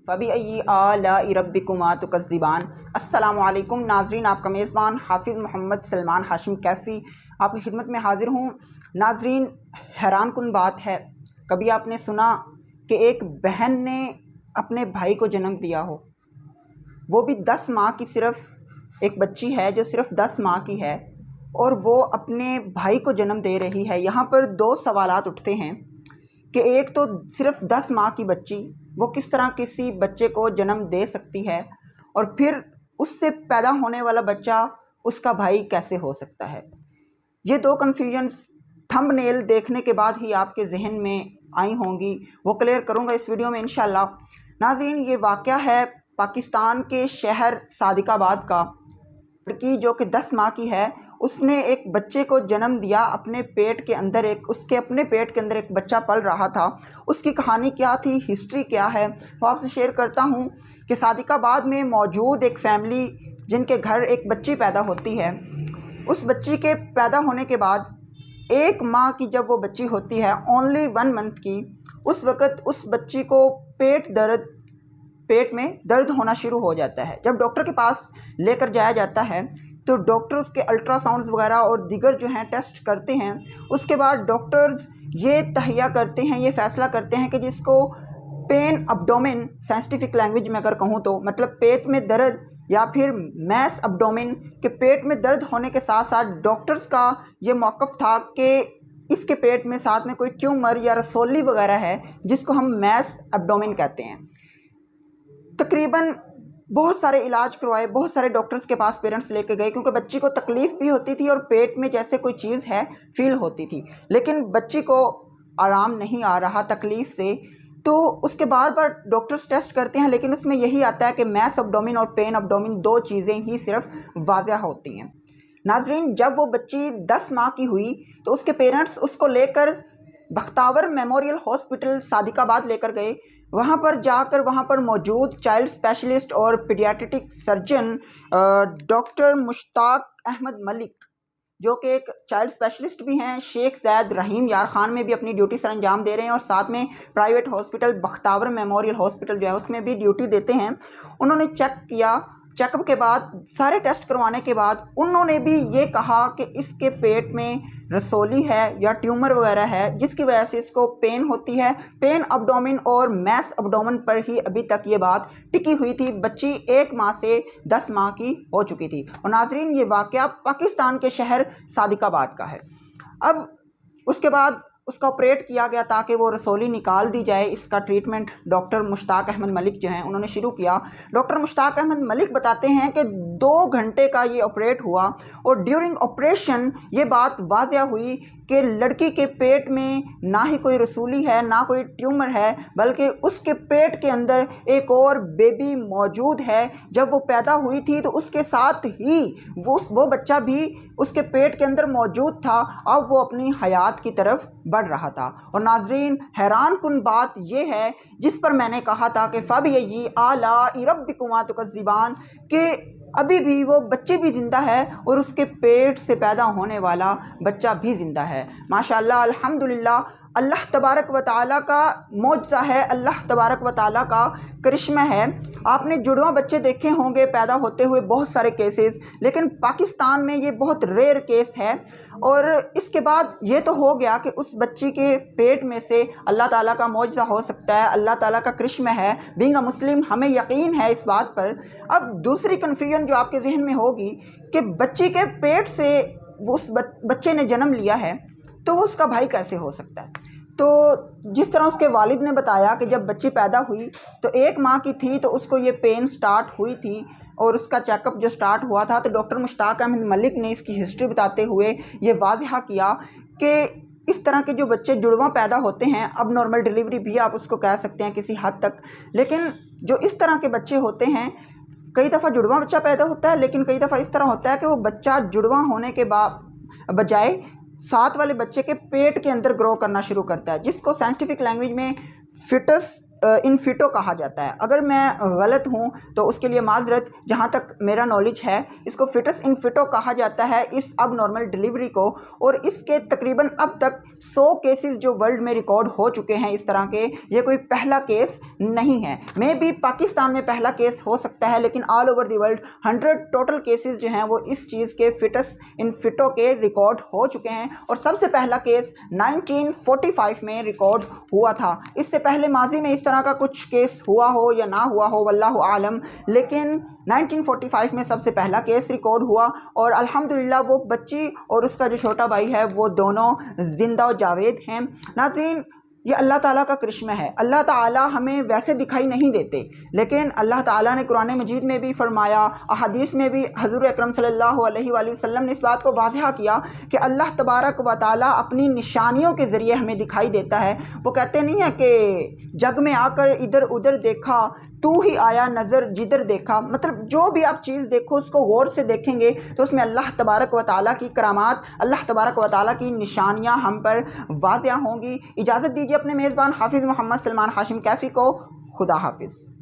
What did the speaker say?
फ़बी आलाइ रब्बिकुमा तुकज़्ज़िबान। अस्सलामु अलैकुम नाज़रीन, आपका मेज़बान हाफिज़ मोहम्मद सलमान हाशिम कैफ़ी आपकी खिदमत में हाज़िर हूँ। नाज़रीन, हैरान कुन बात है, कभी आपने सुना कि एक बहन ने अपने भाई को जन्म दिया हो, वो भी 10 माह की, सिर्फ़ एक बच्ची है जो सिर्फ़ 10 माह की है और वो अपने भाई को जन्म दे रही है। यहाँ पर दो सवालात उठते हैं कि एक तो सिर्फ़ 10 माह की बच्ची वो किस तरह किसी बच्चे को जन्म दे सकती है, और फिर उससे पैदा होने वाला बच्चा उसका भाई कैसे हो सकता है। ये दो कन्फ्यूजन्स थंबनेल देखने के बाद ही आपके जहन में आई होंगी, वो क्लियर करूँगा इस वीडियो में इंशाल्लाह। नाज़रीन, ये वाक़या है पाकिस्तान के शहर सादिकाबाद का। लड़की जो कि 10 माह की है, उसने एक बच्चे को जन्म दिया अपने पेट के अंदर। उसके अपने पेट के अंदर एक बच्चा पल रहा था। उसकी कहानी क्या थी, हिस्ट्री क्या है, वो आपसे शेयर करता हूँ कि सादिकाबाद में मौजूद एक फैमिली जिनके घर एक बच्ची पैदा होती है, उस बच्ची के पैदा होने के बाद 1 माह की जब वो बच्ची होती है, ओनली 1 मंथ की, उस वक़्त उस बच्ची को पेट में दर्द होना शुरू हो जाता है। जब डॉक्टर के पास लेकर जाया जाता है तो डॉक्टर उसके अल्ट्रासाउंड्स वगैरह और दीगर जो हैं टेस्ट करते हैं। उसके बाद डॉक्टर्स ये तहैया करते हैं, ये फ़ैसला करते हैं कि जिसको पेन अब्डोमेन, साइंटिफिक लैंग्वेज में अगर कहूँ तो मतलब पेट में दर्द या फिर मैस अब्डोमेन के पेट में दर्द होने के साथ साथ डॉक्टर्स का ये मौक़िफ़ था कि इसके पेट में साथ में कोई ट्यूमर या रसोली वगैरह है जिसको हम मैस अब्डोमेन कहते हैं। तकरीबन बहुत सारे इलाज करवाए, बहुत सारे डॉक्टर्स के पास पेरेंट्स लेके गए, क्योंकि बच्ची को तकलीफ़ भी होती थी और पेट में जैसे कोई चीज़ है फील होती थी, लेकिन बच्ची को आराम नहीं आ रहा तकलीफ़ से। तो उसके बार बार डॉक्टर्स टेस्ट करते हैं, लेकिन उसमें यही आता है कि मैस अब्डोमेन और पेन अब्डोमेन 2 चीज़ें ही सिर्फ वाज़ह होती हैं। नाज़रीन, जब वो बच्ची 10 माह की हुई तो उसके पेरेंट्स उसको लेकर बख्तावर मेमोरियल हॉस्पिटल सादिकाबाद लेकर गए। वहाँ पर जाकर वहाँ पर मौजूद चाइल्ड स्पेशलिस्ट और paediatric surgeon doctor Mushtaq Ahmed Malik, जो कि एक चाइल्ड स्पेशलिस्ट भी हैं, शेख ज़ैद रहीम यार खान में भी अपनी ड्यूटी सर अंजाम दे रहे हैं और साथ में private hospital Bakhtawar memorial hospital जो है उसमें भी ड्यूटी देते हैं। उन्होंने चेक किया, चेकअप के बाद सारे टेस्ट करवाने के बाद उन्होंने भी ये कहा कि इसके पेट में रसोली है या ट्यूमर वगैरह है, जिसकी वजह से इसको पेन होती है। पेन अब्डोमेन और मैस अब्डोमेन पर ही अभी तक ये बात टिकी हुई थी। बच्ची 1 माह से 10 माह की हो चुकी थी। और नाजरीन, ये वाक़या पाकिस्तान के शहर सादिकाबाद का है। अब उसके बाद उसका ऑपरेट किया गया ताकि वो रसोली निकाल दी जाए। इसका ट्रीटमेंट डॉक्टर मुश्ताक अहमद मलिक जो हैं उन्होंने शुरू किया। डॉक्टर मुश्ताक अहमद मलिक बताते हैं कि 2 घंटे का ये ऑपरेट हुआ और ड्यूरिंग ऑपरेशन ये बात वाज़ह हुई कि लड़की के पेट में ना ही कोई रसूली है, ना कोई ट्यूमर है, बल्कि उसके पेट के अंदर एक और बेबी मौजूद है। जब वो पैदा हुई थी तो उसके साथ ही वो बच्चा भी उसके पेट के अंदर मौजूद था। अब वो अपनी हयात की तरफ बढ़ रहा था। और नाजरीन, हैरान कुन बात यह है जिस पर मैंने कहा था कि फ़बी आलाइ रब्बिकुमा तुकज़्ज़िबान, कि अभी भी वो बच्चे भी ज़िंदा है और उसके पेट से पैदा होने वाला बच्चा भी ज़िंदा है। माशाअल्लाह, अल्हम्दुलिल्लाह, अल्लाह तबारक व तआला का मौजज़ा है, अल्लाह तबारक व तआला का करिश्मा है। आपने जुड़वा बच्चे देखे होंगे पैदा होते हुए, बहुत सारे केसेस, लेकिन पाकिस्तान में ये बहुत रेयर केस है। और इसके बाद ये तो हो गया कि उस बच्ची के पेट में से अल्लाह ताला का मौजज़ा हो सकता है, अल्लाह ताला का करिश्मा है। बीइंग अ मुस्लिम हमें यकीन है इस बात पर। अब दूसरी कन्फ्यूजन जो आपके जहन में होगी कि बच्ची के पेट से उस बच्चे ने जन्म लिया है तो वो उसका भाई कैसे हो सकता है। तो जिस तरह उसके वालिद ने बताया कि जब बच्ची पैदा हुई तो 1 माह की थी तो उसको ये पेन स्टार्ट हुई थी और उसका चेकअप जो स्टार्ट हुआ था तो डॉक्टर मुश्ताक अहमद मलिक ने इसकी हिस्ट्री बताते हुए ये वाज़ह किया कि इस तरह के जो बच्चे जुड़वा पैदा होते हैं, अब नॉर्मल डिलीवरी भी आप उसको कह सकते हैं किसी हद तक, लेकिन जो इस तरह के बच्चे होते हैं, कई दफ़ा जुड़वा बच्चा पैदा होता है, लेकिन कई दफ़ा इस तरह होता है कि वो बच्चा जुड़वा होने के बजाय साथ वाले बच्चे के पेट के अंदर ग्रो करना शुरू करता है, जिसको साइंटिफिक लैंग्वेज में फिटस इन फिटो कहा जाता है। अगर मैं गलत हूँ तो उसके लिए माजरत, जहाँ तक मेरा नॉलेज है इसको फिटस इन फिटो कहा जाता है इस अब नॉर्मल डिलीवरी को। और इसके तकरीबन अब तक 100 केसेस जो वर्ल्ड में रिकॉर्ड हो चुके हैं इस तरह के। ये कोई पहला केस नहीं है, मे भी पाकिस्तान में पहला केस हो सकता है, लेकिन all over the world 100 total cases जो हैं वो इस चीज़ के फिटस इन फिटो के रिकॉर्ड हो चुके हैं। और सबसे पहला केस 1945 में रिकॉर्ड हुआ था। इससे पहले माजी में इस तरह का कुछ केस हुआ हो या ना हुआ हो वल्लाहु आलम, लेकिन 1945 में सबसे पहला केस रिकॉर्ड हुआ। और अल्हम्दुलिल्लाह वो बच्ची और उसका जो छोटा भाई है वो दोनों जिंदा और जावेद हैं। नाज़रीन, ये अल्लाह ताला का करिश्मा है। अल्लाह ताला हमें वैसे दिखाई नहीं देते, लेकिन अल्लाह ताला ने कुरान मजीद में भी फरमाया, अहदीस में भी हज़ूर अकरम सल्लल्लाहु अलैहि वसल्लम ने इस बात को वाज़ेह किया कि अल्लाह तबारक व ताला अपनी निशानियों के ज़रिए हमें दिखाई देता है। वो कहते नहीं है कि जग में आकर इधर उधर देखा, तू ही आया नज़र जिधर देखा। मतलब जो भी आप चीज़ देखो उसको गौर से देखेंगे तो उसमें अल्लाह तबारक व ताला की करामात, अल्लाह तबारक व ताला की निशानियाँ हम पर वाज़ेह होंगी। इजाज़त दीजिए अपने मेज़बान हाफिज़ मोहम्मद सलमान हाशिम कैफ़ी को। खुदा हाफिज़।